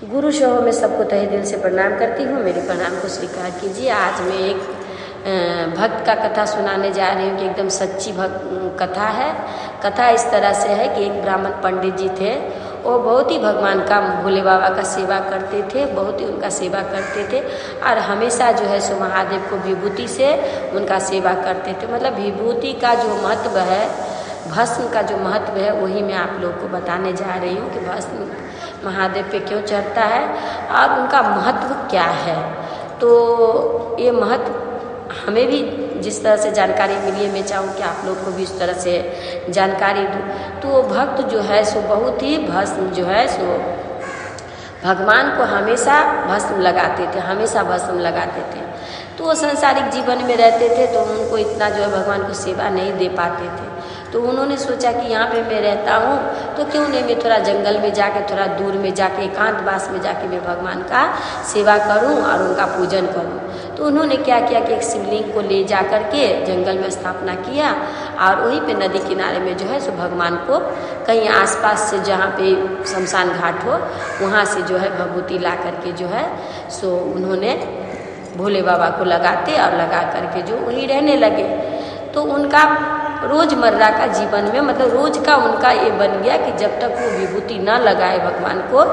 गुरु show में सबको तहे दिल से प्रणाम करती हूँ। मेरे प्रणाम को स्वीकार कीजिए। आज मैं एक भक्त का कथा सुनाने जा रही हूँ कि एकदम सच्ची कथा है। कथा इस तरह से है कि एक ब्राह्मण पंडित जी थे। वो बहुत ही भगवान का, भोले बाबा का सेवा करते थे, बहुत ही उनका सेवा करते थे और हमेशा जो है सो महादेव को विभूति से उनका सेवा करते थे। मतलब विभूति का जो महत्व है, भस्म का जो महत्व है, वही मैं आप लोग को बताने जा रही हूँ कि भस्म महादेव पे क्यों चढ़ता है और उनका महत्व क्या है। तो ये महत्व हमें भी जिस तरह से जानकारी मिली है, मैं चाहूँ कि आप लोग को भी इस तरह से जानकारी दूँ। तो वो भक्त जो है सो बहुत ही भस्म जो है सो भगवान को हमेशा भस्म लगाते थे, हमेशा भस्म लगाते थे। तो वो सांसारिक जीवन में रहते थे तो उनको इतना जो है भगवान को सेवा नहीं दे पाते थे। तो उन्होंने सोचा कि यहाँ पे मैं रहता हूँ तो क्यों नहीं मैं थोड़ा जंगल में जाके, थोड़ा दूर में जाके, एकांतवास में जाके मैं भगवान का सेवा करूँ और उनका पूजन करूँ। तो उन्होंने क्या किया कि एक शिवलिंग को ले जा कर के जंगल में स्थापना किया और वहीं पे नदी किनारे में जो है सो भगवान को कहीं आसपास से जहाँ पे शमशान घाट हो वहाँ से जो है भभूति ला करके जो है सो उन्होंने भोले बाबा को लगाते और लगा करके जो वहीं रहने लगे। तो उनका रोजमर्रा का जीवन में, मतलब रोज का उनका ये बन गया कि जब तक वो विभूति न लगाए भगवान को,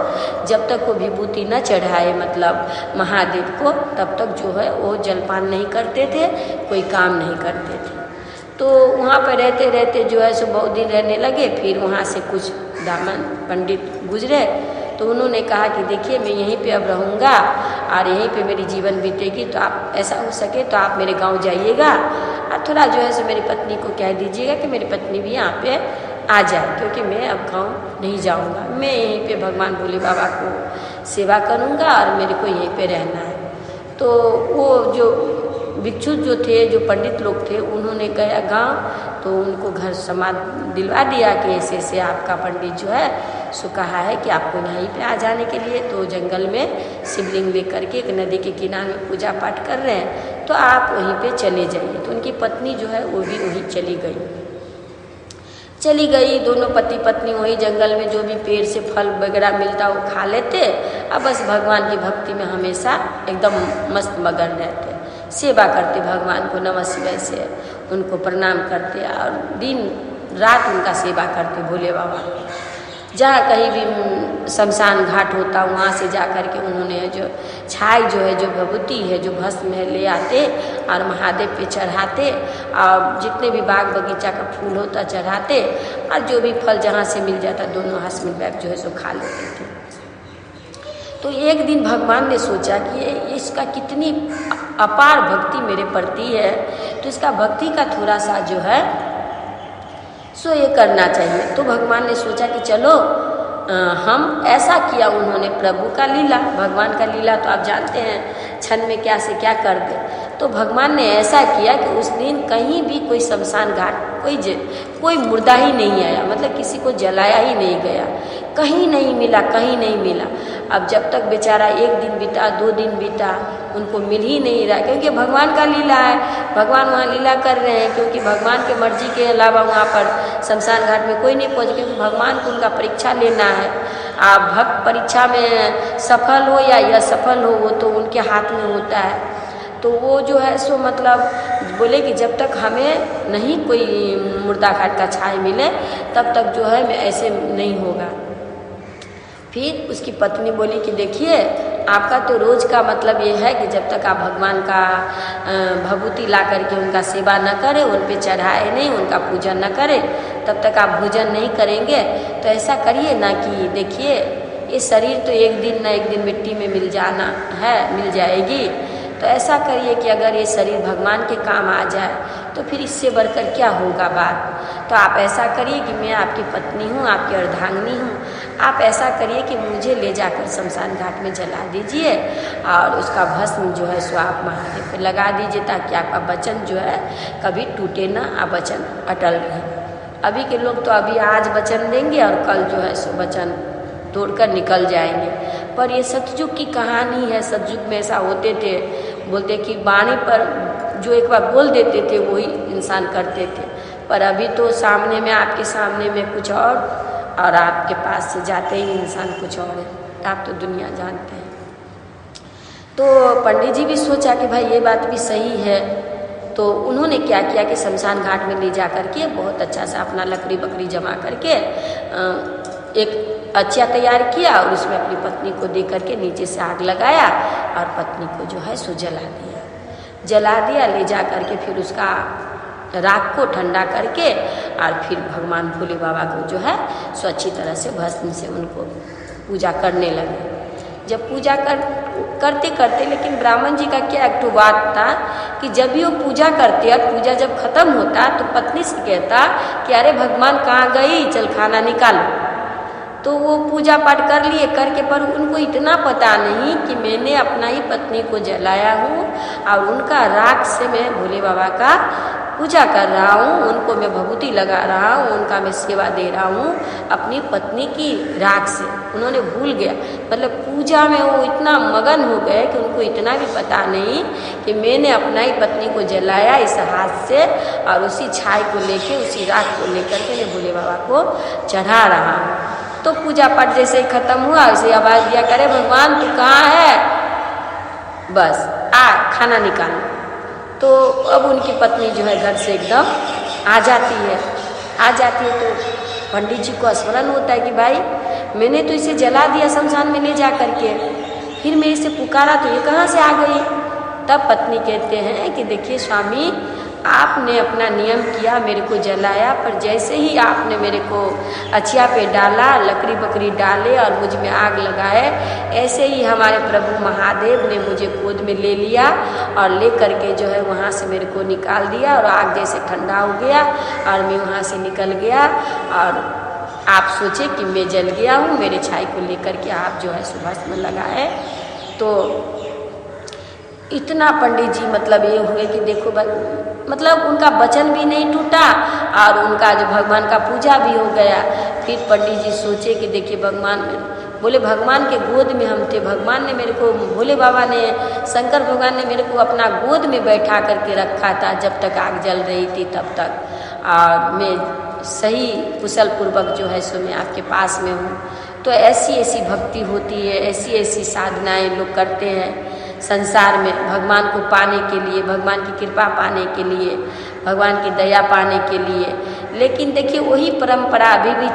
जब तक वो विभूति न चढ़ाए मतलब महादेव को, तब तक जो है वो जलपान नहीं करते थे, कोई काम नहीं करते थे। तो वहाँ पर रहते रहते जो है सो बहुत दिन रहने लगे। फिर वहाँ से कुछ ब्राह्मण पंडित गुजरे तो उन्होंने कहा कि देखिए मैं यहीं पे अब रहूँगा और यहीं पे मेरी जीवन बीतेगी, तो आप ऐसा हो सके तो आप मेरे गांव जाइएगा और थोड़ा जो है सो मेरी पत्नी को कह दीजिएगा कि मेरी पत्नी भी यहाँ पे आ जाए, क्योंकि मैं अब गांव नहीं जाऊँगा, मैं यहीं पे भगवान भोले बाबा को सेवा करूँगा और मेरे को यहीं पे रहना है। तो वो जो भिक्षु जो थे, जो पंडित लोग थे, उन्होंने गया गांव तो उनको घर समाज दिलवा दिया कि ऐसे ऐसे आपका पंडित जो है सो कहा है कि आपको यहीं पे आ जाने के लिए। तो जंगल में शिवलिंग लेकर के एक नदी के किनारे में पूजा पाठ कर रहे हैं, तो आप वहीं पे चले जाइए। तो उनकी पत्नी जो है वो भी वहीं चली गई। दोनों पति पत्नी वही जंगल में जो भी पेड़ से फल वगैरह मिलता वो खा लेते और बस भगवान की भक्ति में हमेशा एकदम मस्त मगन रहते, सेवा करते भगवान को, नमः शिवाय से उनको प्रणाम करते और दिन रात उनका सेवा करते भोले बाबा। जहाँ कहीं भी शमशान घाट होता वहाँ से जा कर के उन्होंने जो छाई जो है, जो विभूति है, जो भस्म है, ले आते और महादेव पे चढ़ाते और जितने भी बाग बगीचा का फूल होता चढ़ाते और जो भी फल जहाँ से मिल जाता दोनों हाथ में बैग जो है सो खा लेते थे। तो एक दिन भगवान ने सोचा कि इसका कितनी अपार भक्ति मेरे प्रति है, तो इसका भक्ति का थोड़ा सा जो है सो ये करना चाहिए। तो भगवान ने सोचा कि चलो हम ऐसा किया। उन्होंने प्रभु का लीला, भगवान का लीला तो आप जानते हैं क्षण में क्या से क्या कर दे। तो भगवान ने ऐसा किया कि उस दिन कहीं भी कोई शमशान घाट कोई मुर्दा ही नहीं आया, मतलब किसी को जलाया ही नहीं गया, कहीं नहीं मिला। अब जब तक बेचारा एक दिन बीता, 2 दिन बीता, उनको मिल ही नहीं रहा, क्योंकि भगवान का लीला है, भगवान वहाँ लीला कर रहे हैं। क्योंकि भगवान के मर्जी के अलावा वहाँ पर शमशान घाट में कोई नहीं पहुँचे, क्योंकि भगवान को उनका परीक्षा लेना है। आप भक्त परीक्षा में सफल हो या असफल हो वो तो उनके हाथ में होता है। तो वो जो है सो मतलब बोले कि जब तक हमें नहीं कोई मुर्दा घाट का छाया मिले तब तक जो है मैं ऐसे नहीं होगा। फिर उसकी पत्नी बोली कि देखिए आपका तो रोज़ का मतलब ये है कि जब तक आप भगवान का भभूति ला करके उनका सेवा न करें, उन पे चढ़ाए नहीं, उनका पूजन न करें, तब तक आप भोजन नहीं करेंगे। तो ऐसा करिए ना कि देखिए ये शरीर तो एक दिन न एक दिन मिट्टी में मिल जाएगी। तो ऐसा करिए कि अगर ये शरीर भगवान के काम आ जाए तो फिर इससे बढ़कर क्या होगा बात। तो आप ऐसा करिए कि मैं आपकी पत्नी हूँ, आपकी अर्धांगिनी हूँ, आप ऐसा करिए कि मुझे ले जाकर शमशान घाट में जला दीजिए और उसका भस्म जो है सो आप महादेव पे लगा दीजिए, ताकि आपका वचन जो है कभी टूटे ना, आप वचन अटल रहे। अभी के लोग तो अभी आज वचन देंगे और कल जो है सो वचन तोड़कर निकल जाएंगे। पर ये सतयुग की कहानी है। सतयुग में ऐसा होते थे, बोलते कि वाणी पर जो एक बार बोल देते थे वही इंसान करते थे। पर अभी तो सामने में, आपके सामने में कुछ और आपके पास से जाते ही इंसान कुछ और है। आप तो दुनिया जानते हैं। तो पंडित जी भी सोचा कि भाई ये बात भी सही है। तो उन्होंने क्या किया कि शमशान घाट में ले जा करके बहुत अच्छा सा अपना लकड़ी बकड़ी जमा करके एक अच्छा तैयार किया और उसमें अपनी पत्नी को दे करके नीचे से आग लगाया और पत्नी को जो है सो जला दिया ले जा करके फिर उसका राख को ठंडा करके और फिर भगवान भोले बाबा को जो है सो अच्छी तरह से भस्म से उनको पूजा करने लगे। जब पूजा करते करते लेकिन ब्राह्मण जी का क्या एक बात था कि जब भी वो पूजा करते और पूजा जब खत्म होता तो पत्नी से कहता कि अरे भगवान कहाँ गई, चल खाना निकालो। तो वो पूजा पाठ कर लिए करके, पर उनको इतना पता नहीं कि मैंने अपना ही पत्नी को जलाया हूँ और उनका राख से मैं भोले बाबा का पूजा कर रहा हूँ, उनको मैं भभूति लगा रहा हूँ, उनका मैं सेवा दे रहा हूँ अपनी पत्नी की राख से। उन्होंने भूल गया, मतलब पूजा में वो इतना मगन हो गए कि उनको इतना भी पता नहीं कि मैंने अपना ही पत्नी को जलाया इस हाथ से और उसी छाई को लेके उसी राख को लेकर के मैं भोले बाबा को चढ़ा रहा हूँ। तो पूजा पाठ जैसे ही खत्म हुआ उसे आवाज़ दिया, करे भगवान तू कहाँ है, बस आ खाना निकाल। तो अब उनकी पत्नी जो है घर से एकदम आ जाती है तो पंडित जी को स्मरण होता है कि भाई मैंने तो इसे जला दिया शमशान में ले जा करके, फिर मैं इसे पुकारा तो ये कहाँ से आ गई। तब पत्नी कहते हैं कि देखिए स्वामी, आपने अपना नियम किया, मेरे को जलाया, पर जैसे ही आपने मेरे को अछिया पे डाला, लकड़ी बकड़ी डाले और मुझ में आग लगाए, ऐसे ही हमारे प्रभु महादेव ने मुझे गोद में ले लिया और ले करके जो है वहाँ से मेरे को निकाल दिया और आग जैसे ठंडा हो गया और मैं वहाँ से निकल गया और आप सोचे कि मैं जल गया हूँ, मेरे छाई को लेकर के आप जो है सुबह में लगाए। तो इतना पंडित जी मतलब ये हुए कि देखो मतलब उनका वचन भी नहीं टूटा और उनका जो भगवान का पूजा भी हो गया। फिर पंडित जी सोचे कि देखिए भगवान बोले भगवान के गोद में हम थे, भगवान ने मेरे को, भोले बाबा ने, शंकर भगवान ने मेरे को अपना गोद में बैठा करके रखा था जब तक आग जल रही थी तब तक, और मैं सही कुशल पूर्वक जो है सो मैं आपके पास में हूँ। तो ऐसी ऐसी भक्ति होती है, ऐसी ऐसी साधनाएं लोग करते हैं संसार में भगवान को पाने के लिए, भगवान की कृपा पाने के लिए, भगवान की दया पाने के लिए। लेकिन देखिए वही परंपरा अभी भी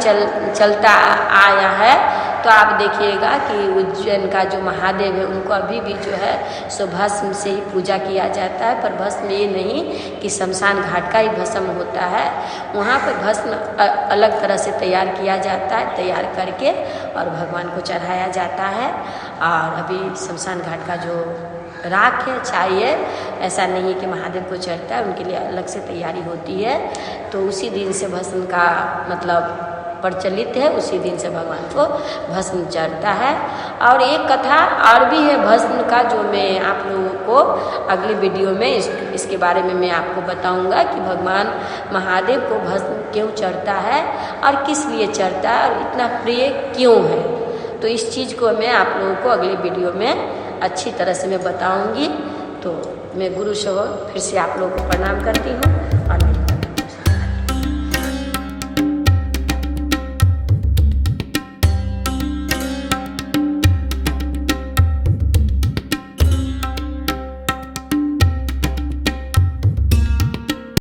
चलता आया है। तो आप देखिएगा कि उज्जैन का जो महादेव है उनको अभी भी जो है सो भस्म से ही पूजा किया जाता है। पर भस्म ये नहीं कि शमशान घाट का ही भस्म होता है, वहाँ पर भस्म अलग तरह से तैयार किया जाता है, तैयार करके और भगवान को चढ़ाया जाता है। और अभी शमशान घाट का जो राख है, छाई है, ऐसा नहीं है कि महादेव को चढ़ता है, उनके लिए अलग से तैयारी होती है। तो उसी दिन से भस्म का मतलब प्रचलित है, उसी दिन से भगवान को भस्म चढ़ता है। और एक कथा और भी है भस्म का, जो मैं आप लोगों को अगली वीडियो में इसके बारे में मैं आपको बताऊंगा कि भगवान महादेव को भस्म क्यों चढ़ता है और किस लिए चढ़ता है और इतना प्रिय क्यों है। तो इस चीज़ को मैं आप लोगों को अगली वीडियो में अच्छी तरह से मैं बताऊंगी। तो मैं गुरु सहो फिर से आप लोगों को प्रणाम करती हूँ और